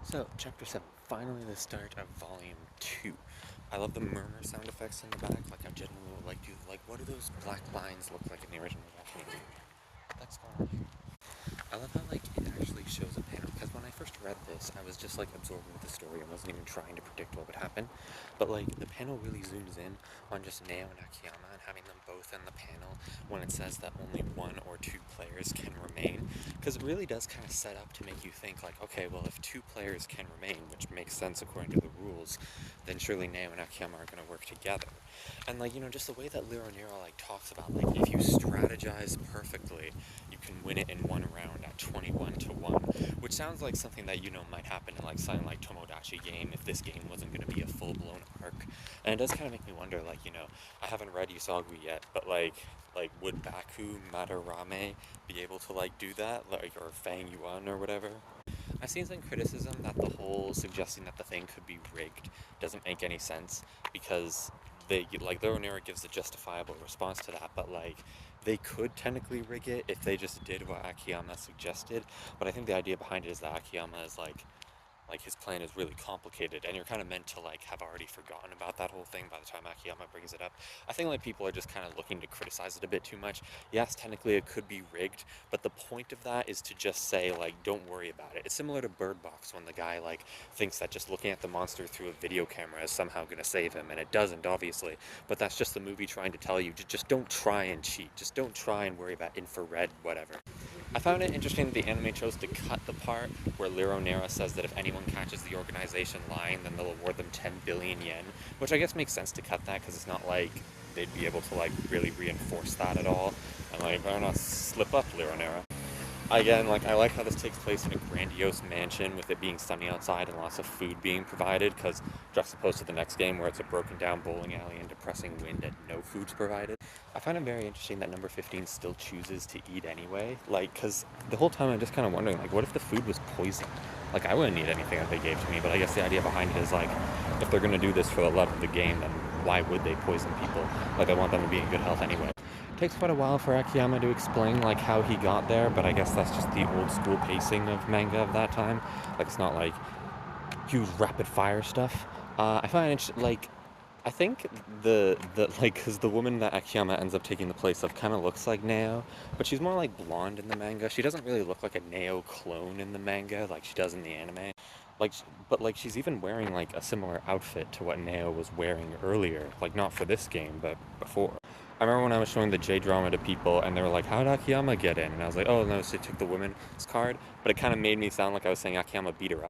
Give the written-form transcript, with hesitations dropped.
So, Chapter 7, finally the start of Volume 2. I love the murmur sound effects in the back, like I genuinely would like to, like, what do those black lines look like in the original Japanese? That's going on. I love how, like, it actually shows a panel, because when I first read this, I was just, like, absorbed with the story and wasn't even trying to predict what would happen. But, like, the panel really zooms in on just Neo and Akiyama and having them both in the panel when it says that only one or two players can remain, because it really does kind of set up to make you think, like, okay, well, if two players can remain, which makes sense according to the rules, then surely Neo and Akiyama are going to work together. And, like, just the way that Lero Nero, like, talks about, like, if you strategize perfectly, you can win it in one round at 21 to 1, which sounds like something that might happen in like something like Tomodachi Game if this game wasn't going to be a full-blown arc. And it does kind of make me wonder, like, I haven't read Usagi yet, but like would Baku Madarame be able to like do that, like, or Fang Yuan or whatever? I've seen some criticism that the whole suggesting that the thing could be rigged doesn't make any sense because like Lero Nero gives a justifiable response to that, but like they could technically rig it if they just did what Akiyama suggested. But I think the idea behind it is that Akiyama is like his plan is really complicated and you're kind of meant to like have already forgotten about that whole thing by the time Akiyama brings it up. I think like people are just kind of looking to criticize it a bit too much. Yes, technically it could be rigged, but the point of that is to just say like don't worry about it. It's similar to Bird Box when the guy like thinks that just looking at the monster through a video camera is somehow going to save him, and it doesn't, obviously, but that's just the movie trying to tell you just don't try and cheat, just don't try and worry about infrared whatever. I found it interesting that the anime chose to cut the part where Lero Nero says that if anyone catches the organization lying, then they'll award them 10 billion yen, which I guess makes sense to cut that because it's not like they'd be able to like really reinforce that at all. And like, better not slip up, Lero Nero. Again, like, I like how this takes place in a grandiose mansion with it being sunny outside and lots of food being provided, because juxtaposed to the next game where it's a broken down bowling alley and depressing wind and no food's provided. I find it very interesting that number 15 still chooses to eat anyway, like, because the whole time I'm just kind of wondering, like, what if the food was poisoned? Like, I wouldn't eat anything that they gave to me, but I guess the idea behind it is, like, if they're going to do this for the love of the game, then why would they poison people? Like, I want them to be in good health anyway. Takes quite a while for Akiyama to explain like how he got there, but I guess that's just the old school pacing of manga of that time. Like, it's not like huge rapid fire stuff. I find it like I think the like because the woman that Akiyama ends up taking the place of kind of looks like Neo, but she's more like blonde in the manga. She doesn't really look like a Neo clone in the manga like she does in the anime. Like, but like she's even wearing like a similar outfit to what Neo was wearing earlier. Like, not for this game, but before. I remember when I was showing the J-drama to people and they were like, how did Akiyama get in? And I was like, oh no, she took the women's card. But it kind of made me sound like I was saying Akiyama beat her up.